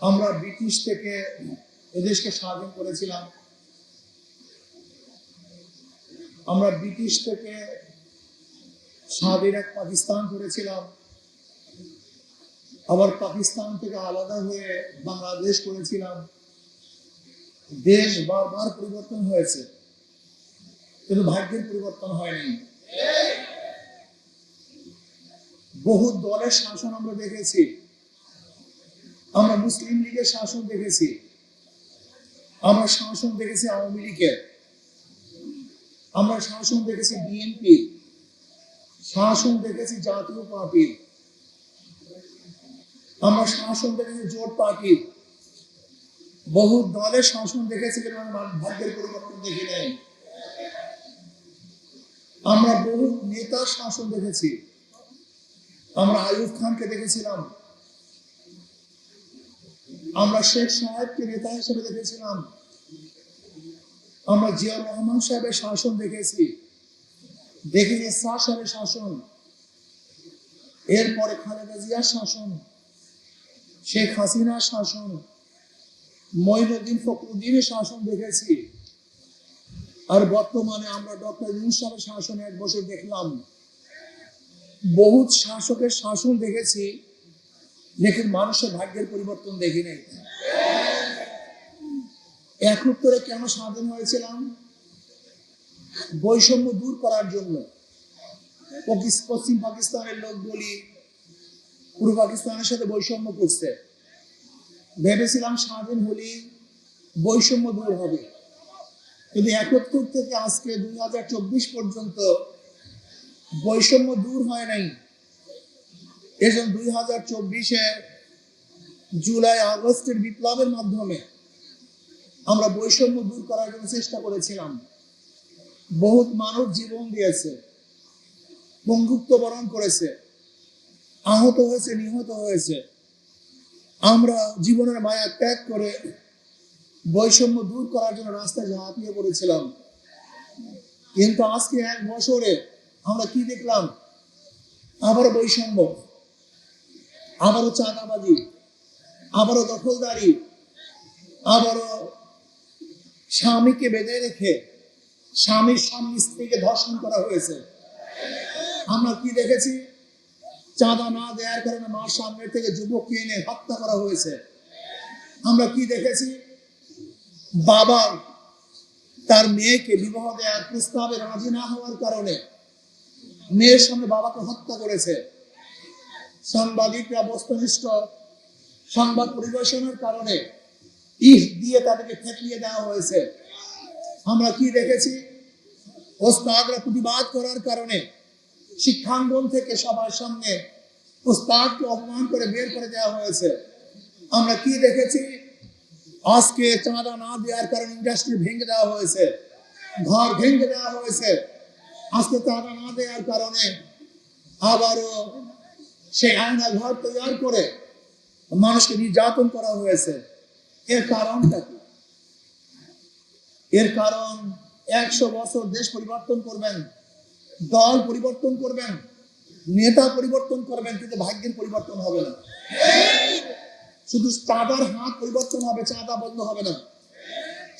আমরা ব্রিটিশ থেকে এদেশকে স্বাধীন করেছিলাম। আমরা ব্রিটিশ থেকে স্বাধীন এক পাকিস্তান করেছিলাম, আবার পাকিস্তান থেকে আলাদা হয়ে বাংলাদেশ করেছিলাম। দেশ বারবার পরিবর্তন হয়েছে, কিন্তু ভাগ্যের পরিবর্তন হয়নি। বহু দলের শাসন আমরা দেখেছি। আমরা মুসলিম লীগের শাসন দেখেছি, আমরা শাসন দেখেছি আওয়ামী লীগের, আমরা শাসন দেখেছি বিএনপি, শাসন দেখেছি জাতীয় পার্টির, আমরা শাসন দেখেছি জোট পার্টির। বহু দলের শাসন দেখেছি, কিন্তু ভাগ্যের পরিবর্তন দেখি নাই। আমরা বহু নেতার শাসন দেখেছি। আমরা আইয়ুব খানকে দেখেছিলাম, আমরা শেখ সাহেবকে নেতা হিসেবে দেখেছিলাম, আমরা জিয়াউর রহমান সাহেবের শাসন দেখেছি, দেখিনি এরশাদ সাহেবের শাসন, এরপরে খালেদা জিয়ার শাসন, শেখ হাসিনার শাসন, মঈনুদ্দিন ফখরুদ্দিনের শাসন দেখেছি। আর বর্তমানে আমরা ডক্টর ইউনূস সাহেবের শাসন 1 বছর দেখলাম। বহু শাসকের শাসন দেখেছি, লেকিন মানুষের ভাগ্যের পরিবর্তন দেখি নাই। 71 কেন স্বাধীন হয়েছিলাম? বৈষম্য দূর করার জন্য। পশ্চিম পাকিস্তানের লোকগুলি পূর্ব পাকিস্তানের সাথে বৈষম্য করছে। ভেবেছিলাম স্বাধীন হলেই বৈষম্য দূর হবে, কিন্তু 71 থেকে আজকে 2024 পর্যন্ত বৈষম্য দূর হয় নাই। এজন্য 2024-এ জুলাই আগস্টের বিপ্লবের মাধ্যমে আমরা বৈষম্য দূর করার জন্য চেষ্টা করেছিলাম। বহুত মানুষ জীবন দিয়েছে, বন্ধুত্ব বরণ করেছে, আহত হয়েছে, নিহত হয়েছে। আমরা জীবনের মায়া ত্যাগ করে বৈষম্য দূর করার জন্য রাস্তায় ঝাঁপিয়ে পড়েছিলাম। কিন্তু আজকে 1 বছরে আমরা কি দেখলাম? আবারও বৈষম্য, আবারও চাঁদাবাজি, আবারও দখলদারি, আবারও স্বামীকে বেঁধে রেখে স্বামীর স্ত্রীকে ধর্ষণ করা হয়েছে। আমরা কি দেখেছি? চাঁদা না দেওয়ার কারণে মার সামনে থেকে যুবককে এনে হত্যা করা হয়েছে। আমরা কি দেখেছি? বাবা তার মেয়েকে বিবাহ দেওয়ার প্রস্তাবে রাজি না হওয়ার কারণে মেয়ের সামনে বাবাকে হত্যা করেছে। সাংবাদিকরা বস্তুনিষ্ঠ সংবাদ পরিবেশনের কারণে ইট দিয়ে তাদেরকে থেতলিয়ে দেওয়া হয়েছে। আমরা কি দেখেছি? ওস্তাদরা প্রতিবাদ করার কারণে শিক্ষাঙ্গন থেকে সবার সামনে ওস্তাদকে অপমান করে বের করে দেওয়া হয়েছে। আমরা কি দেখেছি? আজকে চাঁদা না দেওয়ার কারণে ইন্ডাস্ট্রি ভেঙে দেওয়া হয়েছে, ঘর ভেঙে দেওয়া হয়েছে। আজকে চাঁদা না দেওয়ার কারণে আবারও সেই আয়না ঘর তৈরি করে মানুষকে নির্যাতন করা হয়েছে। এর কারণটা কি? এর কারণ 100 বছর দেশ পরিবর্তন করবেন, দল পরিবর্তন করবেন, নেতা পরিবর্তন করবেন, কিন্তু ভাগ্যের পরিবর্তন হবে না। শুধু চাঁদার হাত পরিবর্তন হবে, চাঁদা বন্ধ হবে না।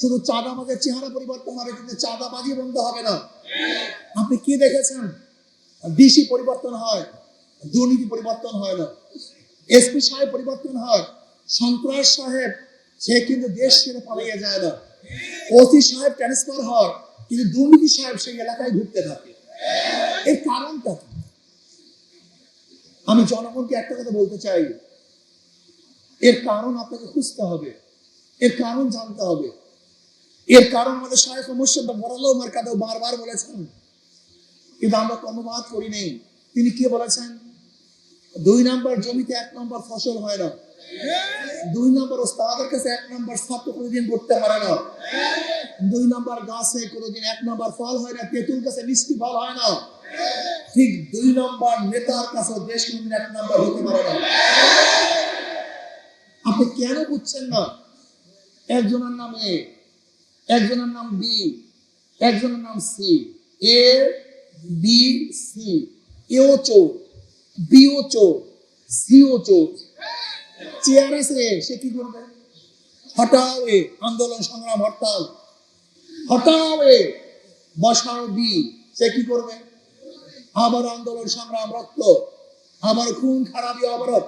শুধু চাঁদাবাজের চেহারা পরিবর্তন হবে, কিন্তু চাঁদাবাজি বন্ধ হবে না। আপনি কি দেখেছেন? ডিসি পরিবর্তন হয়, দুর্নীতি পরিবর্তন হয় না। এসপি সাহেব পরিবর্তন হয়, সন্ত্রাস সাহেব সে কিন্তু দেশ ছেড়ে পালিয়ে যায় না। ওসি সাহেব ট্রান্সফার হয়, কিন্তু দুর্নীতি সাহেব সেই এলাকায় ঘুরতে থাকে। এর কারণটা কি? আমি জনগণকে একটা কথা বলতে চাই, এর কারণ আপনাকে খুঁজতে হবে, এর কারণ জানতে হবে। এর কারণ আমাদের শায়েখ মুর্শিদ বড়ালো মার্কাদেও বারবার বলেছেন, কিন্তু আমরা কর্মবাদ করি নেই। তিনি কি বলেছেন? 2 নম্বর জমিতে 1 নম্বর ফসল হয় না। 2 নম্বর ওস্তাদের কাছে 1 নম্বর ছাত্র কোনোদিন করতে পারে না। 2 নম্বর গাছে কোনোদিন 1 নম্বর ফল হয় না। তেঁতুল গাছে মিষ্টি ফল হয় না। ঠিক 2 নম্বর নেতার কাছে দেশ কোনোদিন 1 নম্বর হতে পারে না। আপনি কেন বুঝছেন না? একজনের নাম এ, একজনের নাম বি, একজনের নাম সি। এ বি সি, এও চোর, বিও চোর, সিও চোর। চেয়ার আছে, সে কি করবে? হটাও এ, আন্দোলন সংগ্রাম হরতাল। হটাও এ, বসাও বি, সে কি করবে? আবার আন্দোলন সংগ্রাম রক্ত, আবার খুন খারাপি অবরোধ।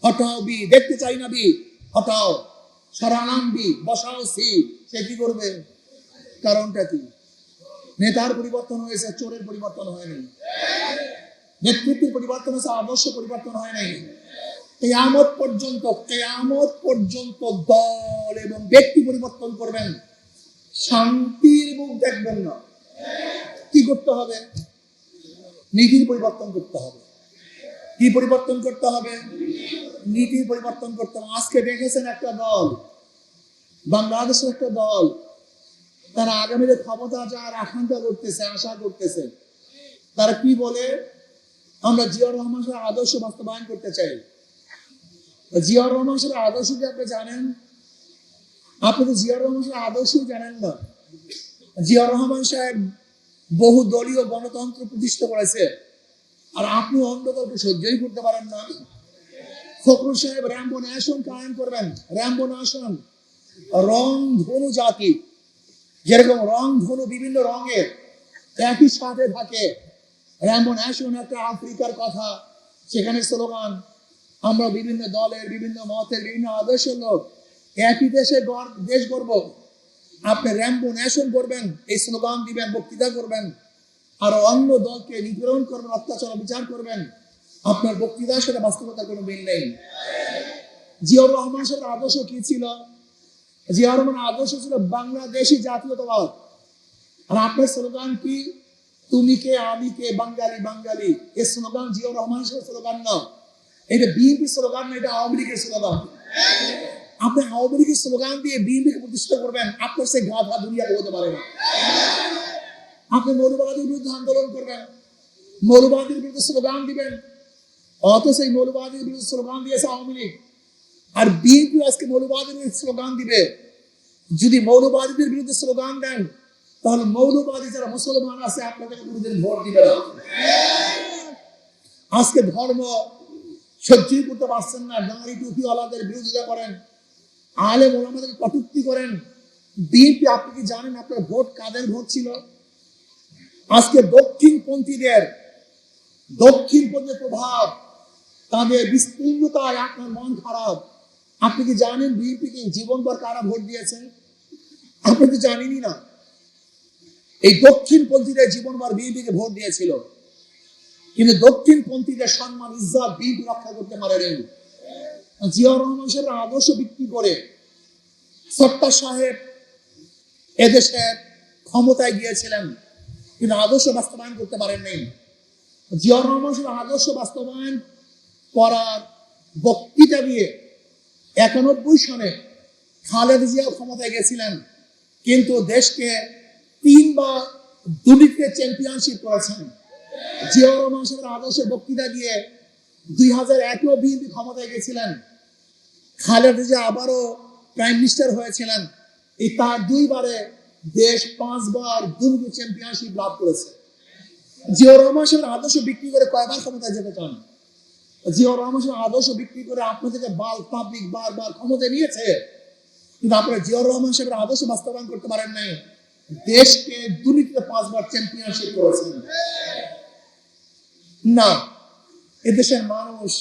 হটাও বি, দেখতে চাই না বি, হটাও। সরানাম বি, বসাও সি, সে কি করবে? কারণটা কি? নেতার পরিবর্তন হয়েছে, চোরের পরিবর্তন হয়নি। নেতৃত্বের পরিবর্তন হয়েছে, আদর্শ পরিবর্তন হয় নাই। কিয়ামত পর্যন্ত দল এবং ব্যক্তি পরিবর্তন করবেন, শান্তির মুখ দেখবেন না। কি করতে হবে? নীতির পরিবর্তন করতে হবে। কি পরিবর্তন করতে হবে? নীতির পরিবর্তন করতে হবে। আজকে দেখেছেন একটা দল, বাংলাদেশের একটা দল, তারা আগামীতে ক্ষমতা যাওয়ার আকাঙ্ক্ষা করতেছে, আশা করতেছে। তারা কি বলে? আমরা জিয়াউর রহমান সাহেবের আদর্শ বাস্তবায়ন করতে চাই। জিয়াউর রহমান সাহেবের আদর্শ কি আপনি জানেন? আপনি তো জিয়াউর রহমান সাহেবের আদর্শ জানেন না। জিয়াউর রহমান সাহেব বহু দলীয় গণতন্ত্র প্রতিষ্ঠা করেছে, আর আপনি অন্য দলকে সহ্যই করতে পারেন না। ফখরুল সাহেব র্যাম্বো ন্যাশন কায়েম করবেন। র্যাম্বো ন্যাশন, রং ধনু জাতি, যেরকম রং ধনু বিভিন্ন রঙের একই সাথে থাকে। র্যাম্বো ন্যাশন একটা আফ্রিকার কথা, সেখানে স্লোগান। আমরা বিভিন্ন দলের, বিভিন্ন মতের, বিভিন্ন আদর্শের লোক, একই দেশে দেশ গড়ব। আপনি র্যাম্বো ন্যাশন করবেন, এই স্লোগান দিবেন, বক্তৃতা করবেন, আর অন্য দলকে নিপীড়ন করবেন, অত্যাচার বিচার করবেন। আপনার বক্তৃতার সাথে বাস্তবতার কোনো মিল নেই। জিয়াউর রহমান সাহেবের আদর্শ কি ছিল? জিয়াউর রহমানের আদর্শ ছিল বাংলাদেশি জাতীয়তাবাদ। আর আপনার স্লোগান কি? তুমি কে, আমি কে, বাঙালি বাঙালি। এই স্লোগান জিয়াউর রহমান সাহেবের স্লোগান না, এটা বিএনপি স্লোগান না, এটা আওয়ামী লীগের স্লোগান। আপনি আওয়ামী লীগের স্লোগান দিয়ে বিএনপিকে প্রতিষ্ঠা করবেন, আপনার সেই গাধা দুনিয়াতে হতে পারে না। আপনি মৌলবাদীর বিরুদ্ধে আন্দোলন করবেন, মৌলবাদীর বিরুদ্ধে স্লোগান দিবেন, অথচ এই মৌলবাদীর বিরুদ্ধে স্লোগান দিয়েছে আওয়ামী লীগ, আর বিএনপি আজকে মৌলবাদীর বিরুদ্ধে স্লোগান দিবে। যদি মৌলবাদীদের বিরুদ্ধে স্লোগান দেন, তাহলে মৌলবাদী যারা মুসলমান আছে আপনাদের কোনোদিন ভোট দিবে না। আজকে ধর্ম সহ্যই করতে পারছেন না, দাঁড়ি টুপিওয়ালাদের বিরোধিতা করেন, আলেম ওলামাদেরকে কটূক্তি করেন। বিএনপি, আপনি কি জানেন আপনার ভোট কাদের ভোট ছিল? আজকে দক্ষিণপন্থীদের প্রভাব, তাদের বিস্তীর্ণতায় আপনার মন খারাপ। আপনি কি জানেন বিএনপি কে জীবনভর কারা ভোট দিয়েছেন? আপনি তো জানেনই না। এই দক্ষিণপন্থীরা জীবনভর বিএনপি কে ভোট দিয়েছিল, কিন্তু দক্ষিণপন্থীদের সম্মান ইজ্জত বিএনপি রক্ষা করতে পারেনি। জিয়াউর রহমান সাহেবের আদর্শ বিক্রি করে সত্তার সাহেব এদেশের ক্ষমতায় গিয়েছিলেন, কিন্তু আদর্শ বাস্তবায়ন করতে পারেননি। জিয়াউর রহমান সাহেবের আদর্শ বাস্তবায়ন করার বক্তৃতা দিয়ে 91 সনে খালেদা জিয়া ক্ষমতায় গেছিলেন, কিন্তু দেশকে 3 বার দুর্নীতিতে চ্যাম্পিয়নশিপ করেছেন। জিয়াউর রহমান সাহেবের আদর্শ বক্তৃতা দিয়ে 2001-এও বিএনপি ক্ষমতায় গেছিলেন, খালেদা জিয়া আবারও প্রাইম মিনিস্টার হয়েছিলেন। এই তার 2 বারে দেশ 5 বার দুর্নীতি চ্যাম্পিয়নশিপ লাভ করেছে। জিয়াউর রহমান সাহেবের আদর্শ বিক্রি করে কয়বার ক্ষমতায় যেতে চান? জিয়াউর রহমান সাহেবের আদর্শ বিক্রি করে আপনাদেরকে পাবলিক বারবার ক্ষমতায় নিয়েছে, কিন্তু আপনারা জিয়াউর রহমান সাহেবের আদর্শ বাস্তবায়ন করতে পারেন নাই। দেশকে দুর্নীতিতে 5 বার চ্যাম্পিয়নশিপ করেছেন। না, এদেশের মানুষ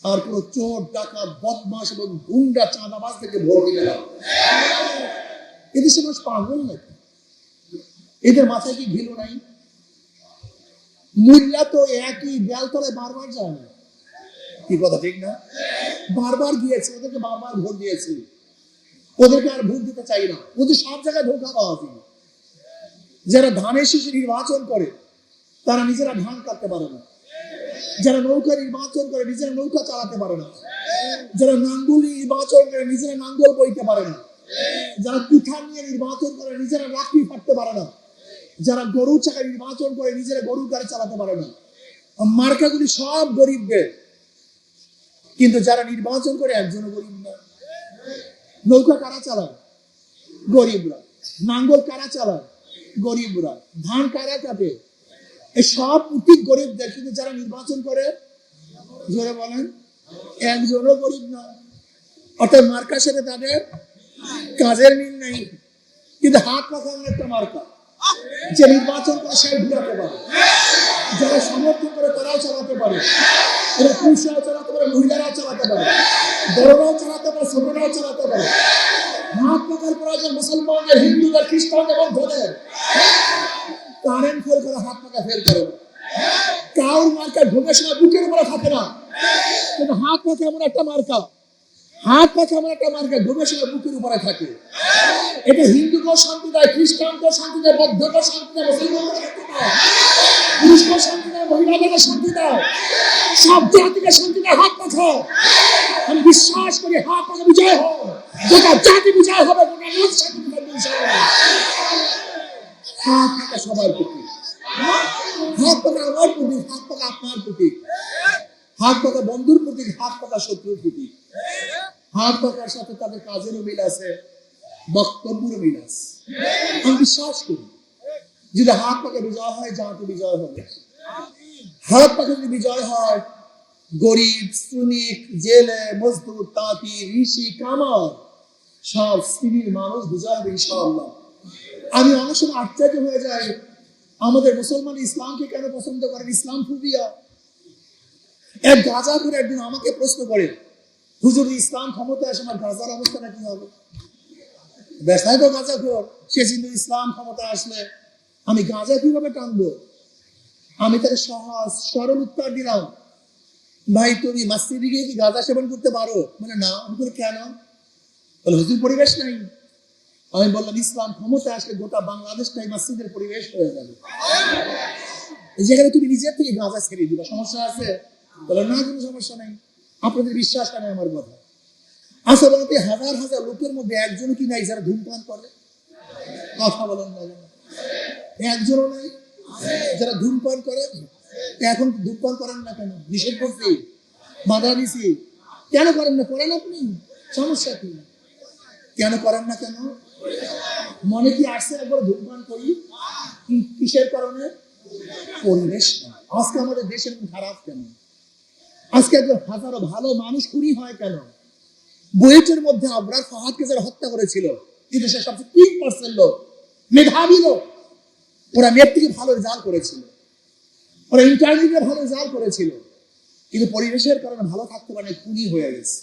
আর কোনো চোর, ডাকাত, বদমাশ এবং গুন্ডা, চাঁদাবাজ থেকে ভোট দিবে না। এদেশের মানুষ পাগল নাকি? এদের মাথায় কি ঘিলু নাই? মূল্যা তো একই, বেলতলায় বারবার যায় না। কি কথা ঠিক না? বারবার গিয়েছে, ওদেরকে বারবার ভোট দিয়েছে, ওদেরকে আর ভোট দিতে চাই না। ওদের সব জায়গায় ধোঁকা পাওয়া যায়। যারা ধানের শীষে নির্বাচন করে তারা নিজেরা ধান কাটতে পারে না, যারা নৌকা নির্বাচন করে নিজেরা নৌকা চালাতে পারে না, যারা নাঙ্গল নির্বাচন করে নিজেরা নাঙ্গল বইতে পারে না, যারা কুঠার নিয়ে নির্বাচন করে নিজেরা লাঠি ফাটতে পারে না, যারা গরু চাকা নির্বাচন করে নিজেরা গরুর গাড়ি চালাতে পারে না। মার্কাগুলি সব গরিবদের, কিন্তু যারা নির্বাচন করে একজনও গরিব না। নৌকা কারা চালায়? গরিবরা। নাঙ্গল কারা চালায়? গরিবরা। ধান কারা কাটে? এই সব প্রতীক গরিবদের, কিন্তু যারা নির্বাচন করে, জোরে বলেন, একজনও গরিব না। অর্থাৎ মার্কার সাথে তাদের কাজের মিল নেই, কিন্তু হাত পাখা এমন একটা মার্কা যে নির্বাচন করে সে ঘুরাতে পারে, যারা সমর্থন করে তারাও চালাতে পারে, এরা পুরুষরাও চালাতে পারে, মহিলারাও চালাতে পারে, বড়রাও চালাতে পারে, ছোটরাও চালাতে পারে। হাত পাখার প্রয়োজন মুসলমানদের, হিন্দুদের, খ্রিস্টানদের, বৌদ্ধদের। কারেন্ট ফেল করে হাত পাখা ফেল করে, কাউর মার্কা ঢোকার সময় বুকের উপরে থাকে না, কিন্তু হাত পাখা এমন একটা মার্কা, হাত পাখা এমন একটা মার্কা ঢোকার সময় বুকের উপরে থাকে। এটা হিন্দুকেও শান্তি দেয়, খ্রিস্টানকেও শান্তি দেয়, বৌদ্ধকেও শান্তি দেয়, মুসলমানকেও শান্তি দেয়, পুরুষকেও শান্তি দেয়, মহিলাদেরও শান্তি দেয়, সব জাতিকে শান্তি দেয় হাত পাখা। আমি বিশ্বাস করি হাত পাখা বিজয় হোক, গোটা জাতি বিজয় হবে, গোটা লোক শান্তি বিজয় হবে। হাত পাখা সবার প্রতি, হাত পাখা আমার প্রতি, হাত পাখা আপনার প্রতি, হাত পাখা বন্ধুর প্রতি, হাত পাখা শত্রুর প্রতি। হাত পাখার সাথে তাদের কাজেরও মিল আছে, বক্তব্যেরও মিল আছে। আমি বিশ্বাস করি যদি হাত পাখা বিজয় হয়, জাতি বিজয় হবে। হাত পাখা যদি বিজয় হয়, গরিব, শ্রমিক, জেলে, মজদুর, তাঁতি, ঋষি, কামার, সব শ্রেণীর মানুষ বিজয় হবে ইনশাআল্লাহ। আমি অনেক সময় আশ্চর্য হয়ে যাই, আমাদের মুসলমান ইসলামকে কেন পছন্দ করেন? ইসলাম ফুবিয়া। এক গাজা করে একদিন আমাকে প্রশ্ন করে, হুজুর ইসলাম ক্ষমতায় আসে, আমার গাজার অবস্থাটা কি হবে? ব্যবসায় তো গাজা খোর, সে কিন্তু ইসলাম ক্ষমতায় আসলে আমি গাজা কিভাবে টানবো? আমি তাকে সহজ সরল উত্তর দিলাম, ভাই তুমি মসজিদে গিয়ে কি গাঁজা সেবন করতে পারো? মানে না। আমি বলি কেন? বলে হুজুর পরিবেশ নাই। আমি বললাম ইসলাম ক্ষমতা আসলে গোটা বাংলাদেশটাই মসজিদের পরিবেশ হয়ে যাবে, যেখানে তুমি নিজের থেকে গাঁজা ছেড়ে দিবা, সমস্যা আছে? বলে না, কোনো সমস্যা নেই, আপনাদের বিশ্বাস নেই আমার কথা। আচ্ছা বলতে হাজার হাজার লোকের মধ্যে একজনও কি নাই যারা ধূমপান করে? কথা বলেন না, একজনও নাই যারা ধূমপান করে। এখন ধূমপান করেন না কেন? নিষেধ করছি, বাধা দিছি, কেন করেন না? করেন আপনি, সমস্যা কি? কেন করেন না কেন? মনে কি আসছে একবার ধূমপান করি? কিসের কারণে? পরিবেশ না। আজকে আমাদের দেশের খারাপ কেন? আজকে হাজারো ভালো মানুষ খুনি হয় কেন? বুয়েটের মধ্যে আবরার ফাহাদকে যারা হত্যা করেছিল, এই দেশের সবচেয়ে 3% লোক, মেধাবী লোক, ওরা মেয়ের থেকে ভালো রেজাল্ট করেছিল, ওরা ইন্টারভিউতে ভালো রেজাল্ট করেছিল, কিন্তু পরিবেশের কারণে ভালো থাকতে পারে, খুনি হয়ে গেছে।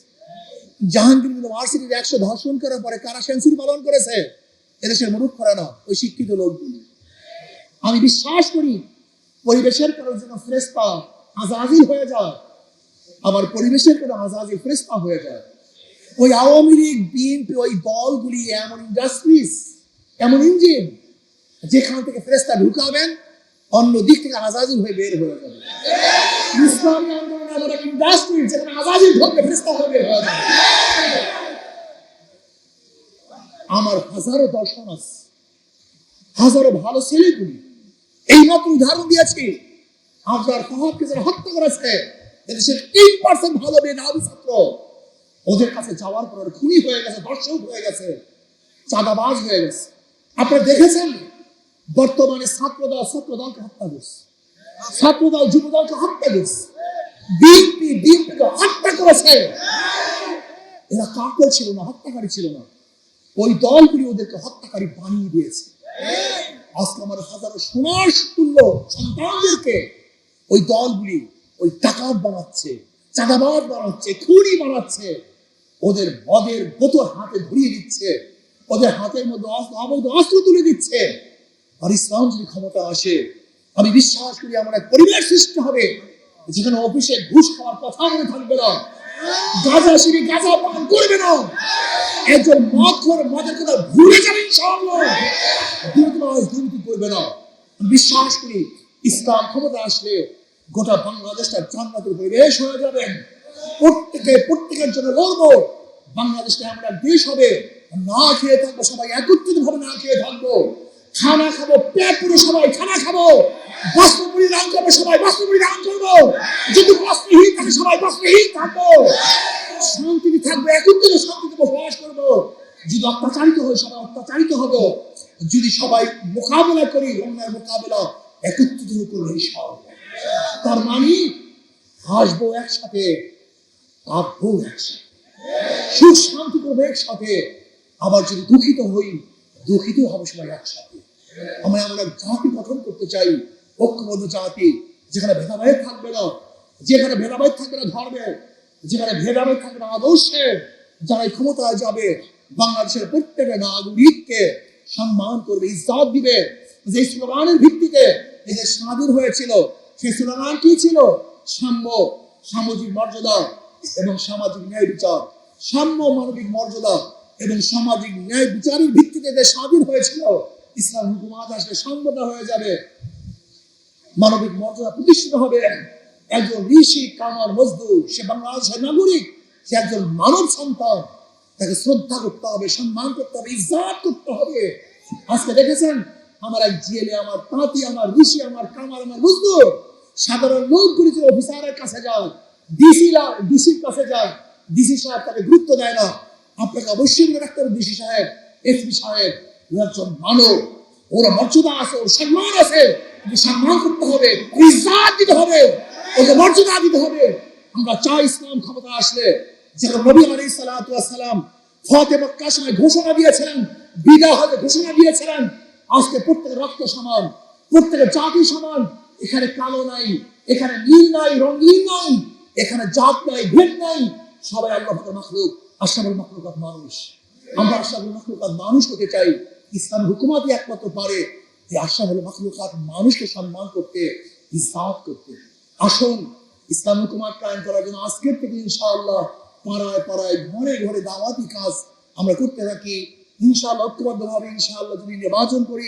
জাহাঙ্গীর ইউনিভার্সিটির 100 ধর্ষণ করার পরে কারা সেঞ্চুরি পালন করেছে? এদেশের মূর্খরা না, ওই শিক্ষিত লোকগুলি। আমি বিশ্বাস করি পরিবেশের কারণে যেন ফেরেশতা আযাজিল হয়ে যায়, আবার পরিবেশের কারণে আযাজিল ফেরেশতা হয়ে যায়। ওই আওয়ামী লীগ, বিএনপি, ওই দলগুলি এমন ইন্ডাস্ট্রিজ, এমন ইঞ্জিন, যেখান থেকে ফেরেশতা ঢুকাবেন, অন্য দিক থেকে আযাজিল হয়ে বের হয়ে যাবে। ইসলামী আন্দোলন এমন এক ইন্ডাস্ট্রি, যেখানে আযাজিল ঢুকবে, ফেরেশতা হয়ে বের হয়ে যাবে। আমার হাজারো দর্শন আছে, হাজারো ভালো ছেলেগুলি, এই মাত্র উদাহরণ দিয়েছি। আবরার ফাহাদকে যারা হত্যা করেছে, এদেশের 3% ভালো মেধাবী ছাত্র, ওদের কাছে যাওয়ার পর খুনি হয়ে গেছে, দর্শক হয়ে গেছে, চাঁদাবাজ হয়ে গেছে। আপনারা দেখেছেন বর্তমানে ছাত্রদলকে হত্যা করছে, ছাত্রদল যুবদলকে হত্যা করছে, বিএনপিকে হত্যা করেছে। এরা কাফের ছিল না, হত্যাকারী ছিল না, ওই দলগুলি ওদেরকে হত্যাকারী বানিয়ে দিয়েছে। আজকে আমার হাজারো সোনার তুল্য সন্তানদেরকে ওই দলগুলি ওই ডাকাত বানাচ্ছে, চাঁদাবাজ বানাচ্ছে, খুনি বানাচ্ছে, ওদের মদের বোতল হাতে ধরিয়ে দিচ্ছে, ওদের হাতের মধ্যে অবৈধ অস্ত্র তুলে দিচ্ছে। আর ইসলাম যদি ক্ষমতা আসে, আমি বিশ্বাস করি আমার এক পরিবেশ সৃষ্টি হবে, যেখানে অফিসে ঘুষ খাওয়ার কথা মনে থাকবে না, গাঁজা সিঁড়ি গাঁজা পান করবে না, একজন মদখোর মদের কথা ভুলে যাবে ইনশাআল্লাহ, দুর্নীতি করবে না। বিশ্বাস করি ইসলাম ক্ষমতা আসলে গোটা বাংলাদেশটা জান্নাতের পরিবেশ হয়ে যাবে। প্রত্যেকের জন্য লড়বো, বাংলাদেশটা এমন এক দেশ হবে, না খেয়ে থাকবো, সবাই একত্রিত ভাবে না খেয়ে থাকবো, খানা খাবো, পেট পুরো সবাই খানা খাবো, বস্ত্র পরিধান করবো, সবাই বস্ত্র পরিধান করবো, যদি বস্ত্রহীন থাকে সবাই বস্ত্রহীন থাকবো, শান্তিতে থাকবো, একত্রিত শান্তিতে বসবাস করবো। যদি অত্যাচারিত হয় সবাই অত্যাচারিত হবো, যদি সবাই মোকাবেলা করি, অন্যায় মোকাবেলা একত্রিত করবো ইনশাআল্লাহ। তার মানে হাসবো একসাথে, কাঁদবো একসাথে, সুখ শান্তি করবো একসাথে, আবার যদি দুঃখিত হই দুঃখিত হবো সবাই একসাথে। আমরা এমন এক জাতি গঠন করতে চাই, ঐক্যবদ্ধ জাতি, যেখানে ভেদাভেদ থাকবে না, যেখানে ভেদাভেদ থাকবে না ধর্মে, যেখানে ভেদাভেদ থাকবে না আদর্শে। যারা ক্ষমতায় যাবে বাংলাদেশের প্রত্যেকটা নাগরিককে সম্মান করবে, ইজ্জত দিবে। যে স্লোগানের ভিত্তিতে এই যে স্বাধীন হয়েছিল, সেই স্লোগান কি ছিল? সাম্য, সামাজিক মর্যাদা এবং সামাজিক ন্যায় বিচার। সাম্য, মানবিক মর্যাদা এবং সামাজিক ন্যায় বিচারের ভিত্তিতে যে স্বাধীন হয়েছিল, ইসলাম হুকুমাত আসলে সাম্যতা হয়ে যাবে, মানবিক মর্যাদা প্রতিষ্ঠিত হবে। একজন ঋষি কামার মজদুর, সে বাংলাদেশের নাগরিক, সে একজন মানব সন্তান, তাকে শ্রদ্ধা করতে হবে, সম্মান করতে হবে, ইজ্জত করতে হবে। আজকে দেখেছেন আমার এক জেলে, আমার তাঁতি, আমার ঋষি, আমার কামার, আমার মজদুর, সাধারণ লোকগুলি যে অফিসারের কাছে যায়, ডিসির কাছে যায়, ডিসি সাহেব তাকে গুরুত্ব দেয় না। আপনাকে অবশ্যই মনে রাখতে হবে, ডিসি সাহেব, এসপি সাহেব একজন মানব, ওর মর্যাদা আছে, ওর সম্মান আছে, সম্মান করতে হবে, ইজ্জত দিতে হবে, ওকে মর্যাদা দিতে হবে। আমরা চাই ইসলাম ক্ষমতা আসলে, যেমন নবী আলাইহিস সালাতু ওয়াস সালাম ফতে মক্কার সময় ঘোষণা দিয়েছিলেন, বিদায় হতে ঘোষণা দিয়েছিলেন, আজকে প্রত্যেকের রক্ত সমান, প্রত্যেকের জাতি সমান। এখানে কালো নাই, এখানে নীল নাই, রঙিন নাই, এখানে জাত নাই, ভেদ নাই, সবাই আল্লাহ পাকের মাখলুক, আশরাফুল মাখলুকাত মানুষ। আমরা আশরাফুল মাখলুকাত মানুষ হতে চাই। ইসলাম হুকুমাতই একমাত্র পারে এই আশরাফুল মাখলুকাত মানুষকে সম্মান করতে, ইজ্জত করতে। আসুন ইসলাম হুকুমাত কায়েম করার জন্য আজকের থেকে ইনশাআল্লাহ পাড়ায় পাড়ায়, ঘরে ঘরে দাওয়াতি কাজ আমরা করতে থাকি। ইনশাআল্লাহ ঐক্যবদ্ধভাবে ইনশাআল্লাহ যদি নির্বাচন করি,